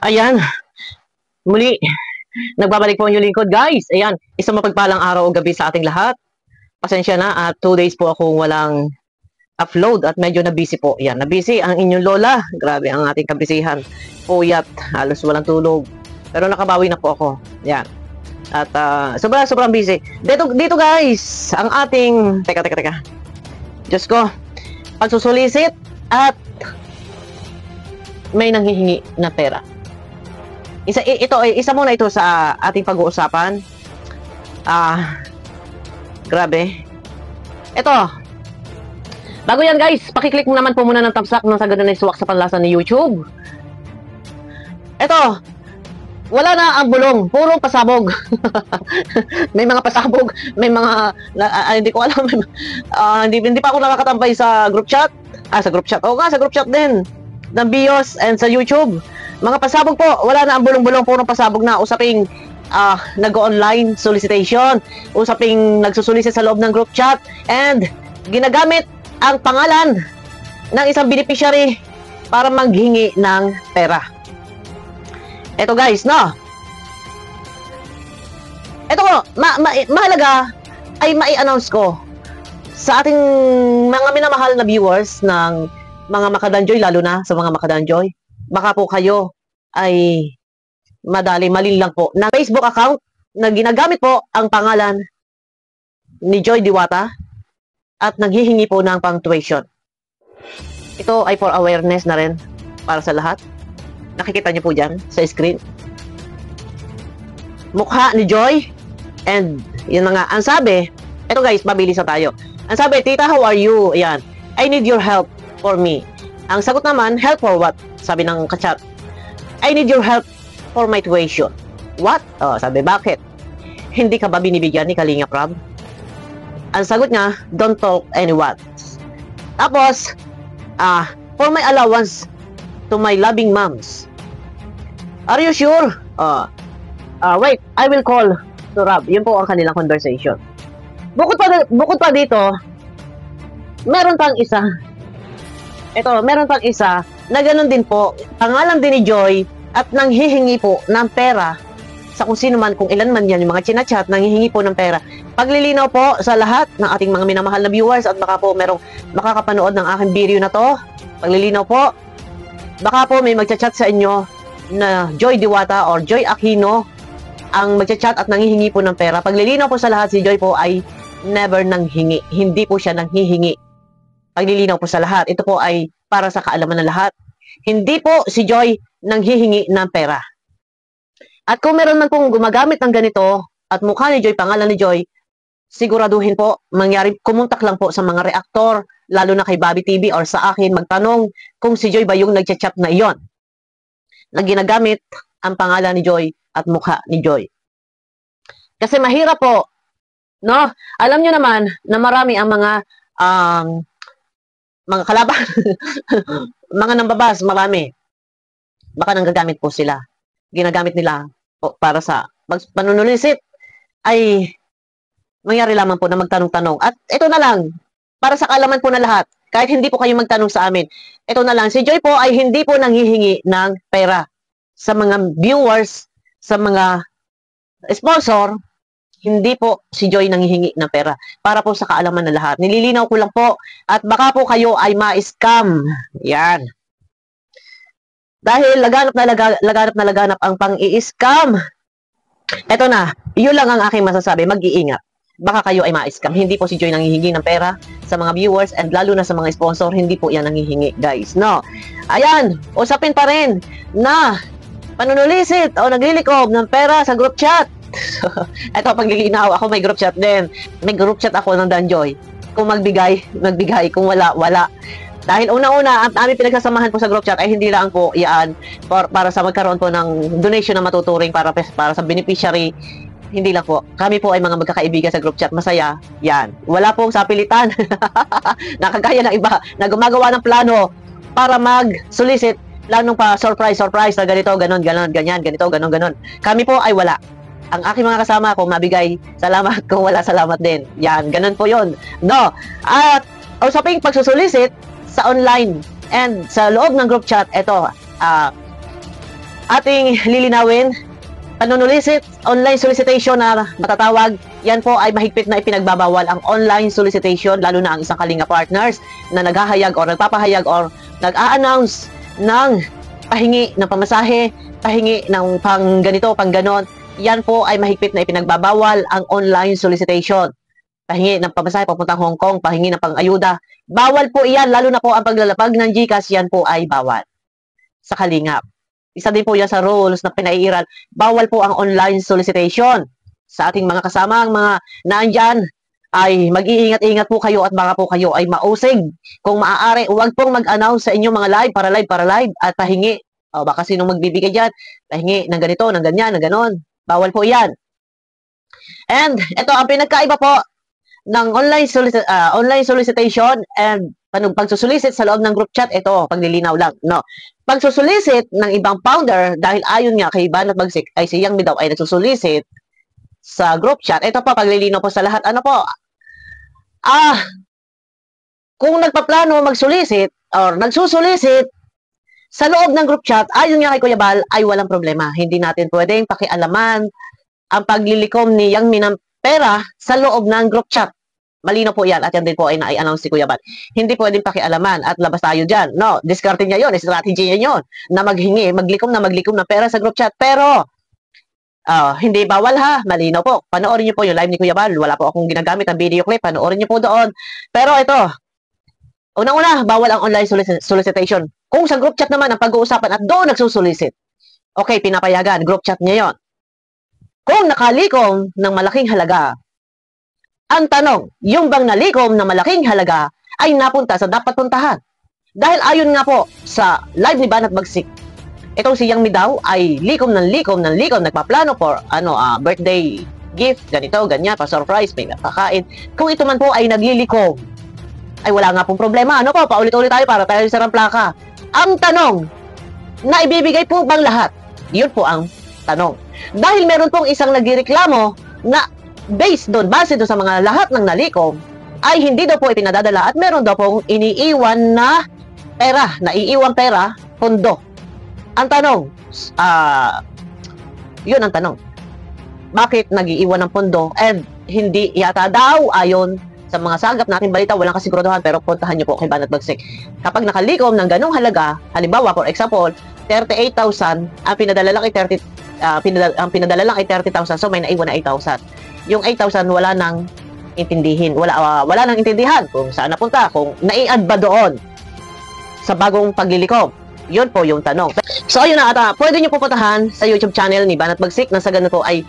Ayan, muli, nagbabalik po ang inyong lingkod, guys. Ayan, isang mapagpalang araw o gabi sa ating lahat. Pasensya na at 2 days po akong walang upload at medyo na-busy po. Ayan, na-busy ang inyong lola. Grabe ang ating kabisihan. Puyat, halos walang tulog. Pero nakabawi na po ako. Ayan. At sobrang busy. Dito guys, ang ating... Teka. Diyos ko, pagsusulisit at may nanghihingi na pera. Isa muna ito sa ating pag-uusapan. Grabe. Ito. Bago yan guys, pakiclick mo naman po muna ng thumbs up nang sa ganun ay suwak sa panlasa ni YouTube. Ito. Wala na ang bulong, puro pasabog. May mga pasabog, may mga hindi ko alam. Hindi pa ako nakakatambay sa group chat. Sa group chat. Sa group chat din ng BIOS and sa YouTube. Mga pasabog po, wala na ang bulong-bulong, puro pasabog na. Usaping nag-online solicitation, usaping nagsusulisit sa loob ng group chat, and ginagamit ang pangalan ng isang beneficiary para maghingi ng pera. Eto guys, no? Eto ko, mahalaga ay mai-announce ko sa ating mga minamahal na viewers ng mga Makadanjoy, lalo na sa mga Makadanjoy. Baka po kayo ay mali lang po na Facebook account na ginagamit po ang pangalan ni Joy Diwata at naghihingi po ng pang tuition. Ito ay for awareness na rin para sa lahat. Nakikita niyo po dyan sa screen. Mukha ni Joy. And yun na nga. Ang sabi, ito guys, mabilis na tayo. Ang sabi, Tita, how are you? Ayan. I need your help for me. Ang sagot naman, help for what? Sabi ng kachat. I need your help for my tuition. What? Sabi, bakit? Hindi ka ba binibigyan ni Kalinga Prab? Ang sagot niya, don't talk anyone. Tapos, for my allowance to my loving moms. Are you sure? Wait, I will call to Rob. Yun po ang kanilang conversation. Bukod pa dito, meron pang isa. Meron pang isa na ganun din po, pangalan din ni Joy at nanghihingi po ng pera sa kung sino man, kung ilan man yan, yung mga chinachat, nanghihingi po ng pera. Paglilinaw po sa lahat ng ating mga minamahal na viewers at baka po merong makakapanood ng aking video na to. Paglilinaw po, baka po may magchat-chat sa inyo na Joy Diwata or Joy Aquino ang magchat-chat at nanghihingi po ng pera. Paglilinaw po sa lahat, si Joy po ay never nanghingi. Hindi po siya nanghihingi. Paglilinaw po sa lahat, ito po ay para sa kaalaman ng lahat. Hindi po si Joy nanghihingi ng pera. At kung meron man pong gumagamit ng ganito at mukha ni Joy, pangalan ni Joy, siguraduhin po, kumuntak lang po sa mga reaktor, lalo na kay Bobby TV or sa akin, magtanong kung si Joy ba yung nagchat-chat na iyon na ginagamit ang pangalan ni Joy at mukha ni Joy. Kasi mahirap po, no? Alam nyo naman na marami ang mga kalaban, mga nambabas, marami. Baka nanggagamit po sila. Ginagamit nila po para sa panunulisit ay mangyari lamang po na magtanong-tanong. At ito na lang, para sa kaalaman po na lahat, kahit hindi po kayo magtanong sa amin, ito na lang, si Joy po ay hindi po nanghihingi ng pera sa mga viewers, sa mga sponsor. Hindi po si Joy nanghihingi ng pera. Para po sa kaalaman ng lahat. Nililinaw ko lang po at baka po kayo ay ma-scam. Yan. Dahil laganap ang pang-i-scam. Ito na, yun lang ang aking masasabi, mag-iingat. Baka kayo ay ma-scam. Hindi po si Joy nanghihingi ng pera sa mga viewers and lalo na sa mga sponsor, hindi po yan nanghihingi, guys. No. Ayan, usapin pa rin na panunulisit o naglilikob ng pera sa group chat. Ito, paglilinaw, ako may group chat din. May group chat ako ng Danjoy. Kung magbigay. Kung wala. Dahil una-una, ang aming pinagsasamahan po sa group chat ay hindi lang po yan para sa magkaroon po ng donation na matuturing para sa beneficiary. Hindi lang po. Kami po ay mga magkakaibigan sa group chat. Masaya. Yan. Wala pong sapilitan. Nakagaya ng iba na gumagawa ng plano para mag-solicit. Planong pa surprise na ganito, ganon, ganyan, ganito, ganon. Kami po ay wala. Ang aking mga kasama, kung mabigay, salamat. Kung wala, salamat din. Yan. Ganon po yun. No. At usaping pagsusulisit sa online and sa loob ng group chat, ito, ating lilinawin, panunulisit, online solicitation na matatawag, yan po ay mahigpit na ipinagbabawal ang online solicitation, lalo na ang isang Kalinga partners na naghahayag o nagpapahayag o nag-a-announce ng pahingi ng pamasahe, pahingi ng pang ganito, pang ganon. Yan po ay mahigpit na ipinagbabawal ang online solicitation. Pahingi ng pamasahe papuntang Hong Kong, pahingi ng pang-ayuda. Bawal po iyan, lalo na po ang paglalapag ng GCash, yan po ay bawal sa Kalingap. Isa din po yan sa rules na pinaiiral. Bawal po ang online solicitation. Sa ating mga kasamang mga naandyan, ay mag-iingat-ingat po kayo at baka po kayo ay mausig. Kung maaari, huwag pong mag-announce sa inyong mga live para live at pahingi. O baka sinong magbibigay dyan, pahingi ng ganito, ng ganyan, ng ganon. Bawal po yan. And ito ang pinagkaiba po ng online solicitation and pagsusulisit sa loob ng group chat. Ito, paglilinaw lang, no? Pagsusulisit ng ibang founder, dahil ayon nga kay Banat Bagsik, ay si Yang Mi daw ay nagsusulisit sa group chat. Ito po, paglilinaw po sa lahat. Ano po? Kung nagpaplano magsulisit or nagsusulisit sa loob ng group chat, ayon nga kay Kuya Bal, ay walang problema. Hindi natin pwedeng pakialaman ang paglilikom ni Yang Mi ng pera sa loob ng group chat. Malino po yan at yan din po ay na-announce si Kuya Bal. Hindi pwedeng pakialaman at labas tayo dyan. No, diskarte niya yun, strategy niya yun na maghingi, maglikom ng pera sa group chat. Pero, hindi bawal ha, malino po. Panoorin niyo po yung live ni Kuya Bal. Wala po akong ginagamit ng video clip, panoorin niyo po doon. Pero ito, unang-una, bawal ang online solicitation. Kung sa group chat naman ang pag-uusapan at doon nagsusulisit, okay, pinapayagan, group chat niya yon. Kung nakalikom ng malaking halaga, ang tanong, yung bang nalikom ng malaking halaga ay napunta sa dapat puntahan? Dahil ayon nga po sa live ni Banat Bagsik, itong si Yang Mi daw ay likom, nagpaplano for birthday gift, ganito, ganyan, pa-surprise, may nakakain. Kung ito man po ay naglilikom, ay wala nga pong problema. Ano po, paulit-ulit tayo para tayo sa ramplaka. Ang tanong, naibibigay po bang lahat? Yun po ang tanong. Dahil meron pong isang nagreklamo na base doon sa mga lahat ng nalikom, ay hindi daw po ipinadadala at meron daw pong iniiwan na pera, naiiwan pera, pondo. Ang tanong, yun ang tanong. Bakit nag-iiwan ng pondo and hindi yata daw ayon sa mga sagap natin balita, walang kasiguraduhan, pero puntahan nyo po kay Banat Bagsik. Kapag nakalikom ng ganong halaga, halimbawa, for example, 38,000, ang pinadala lang ay 30,000, so may naiwan na 8,000. Yung 8,000 wala nang intindihin, wala nang intindihan kung saan napunta, kung nai-add ba doon sa bagong paglilikom. Yun po yung tanong. So ayun na, pwede nyo pupuntahan sa YouTube channel ni Banat Bagsik na sa ganun po ay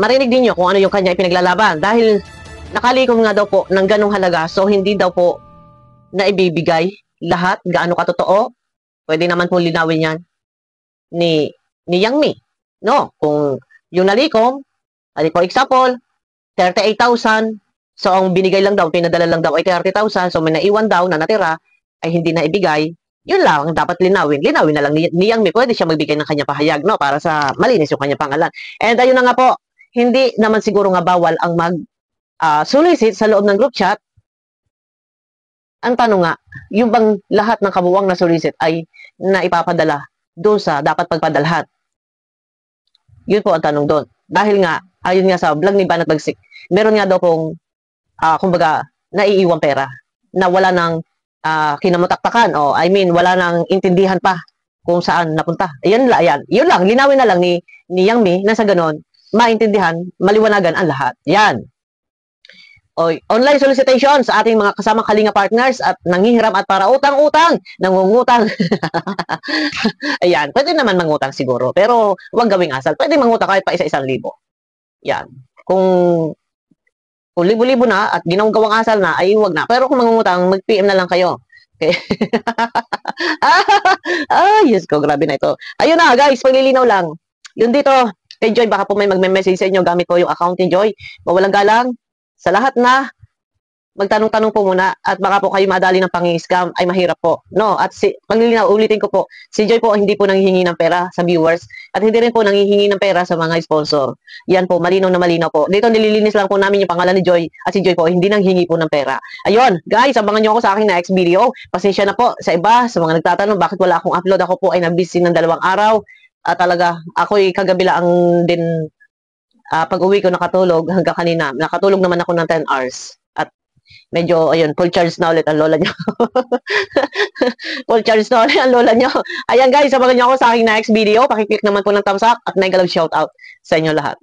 marinig din nyo kung ano yung kanya ipinaglalaban. Dahil nakalikom nga daw po ng ganong halaga, so hindi daw po na ibibigay lahat, gaano katotoo. Pwede naman po linawin yan ni Yang Mi. No, kung yung nalikom, for example, 38,000, so ang binigay lang daw, pinadala lang daw ay 30,000, so may naiwan daw na natira, ay hindi na ibigay, yun lang ang dapat linawin. Linawin na lang ni Yang Mi, pwede siya magbigay ng kanya pahayag, no, para sa malinis yung kanya pangalan. And ayun na nga po, hindi naman siguro nga bawal ang solicit sa loob ng group chat. Ang tanong nga, yung bang lahat ng kabuwang na solicit ay naipapadala doon sa dapat pagpadalhan? Yun po ang tanong doon. Dahil nga, ayun nga sa vlog ni Banat Bagsik, meron nga daw pong, kumbaga, naiiwang pera na wala nang kinamutaktakan, o I mean, wala nang intindihan pa kung saan napunta. Yun lang, linawin na lang ni Yang Mi na sa ganon, maintindihan, maliwanagan ang lahat. Yan. Online solicitation sa ating mga kasamang Kalinga partners at nanghihiram at para utang-utang, nangungutang. Ayan, pwede naman mangutang siguro, pero huwag gawing asal. Pwede mangutang kahit pa isa-1,000. Yan. Kung libo-libo na at ginawang asal na, ay huwag na. Pero kung mangungutang, mag-PM na lang kayo. Okay? Yes ko, grabe na ito. Ayun na, guys, paglilinaw lang. Yun dito, kay Joy, baka po may magme-message sa inyo gamit po yung account ni Joy. Mawalang galang. Sa lahat na magtanong-tanong po muna at baka po kayo madali ng pang-scam ay mahirap po. No, at paglilinaw, ulitin ko po, si Joy po hindi po nanghihingi ng pera sa viewers at hindi rin po nanghihingi ng pera sa mga sponsor. Yan po, malinaw na malinaw po. Dito nililinis lang po namin yung pangalan ni Joy at si Joy po hindi nanghihingi po ng pera. Ayun, guys, abangan nyo ako sa aking next video. Pasensya na po sa iba, sa mga nagtatanong bakit wala akong upload. Ako po ay nabisi ng 2 araw. talaga, ako'y kagabi lang din, pag-uwi ko nakatulog hanggang kanina. Nakatulog naman ako ng 10 hours. At medyo, ayun, full charge na ulit ang lola niyo. Full charge na ulit ang lola niyo. Ayan guys, sabagan niyo ako sa aking next video. Pakiclick naman po ng thumbs up at mega love shoutout sa inyo lahat.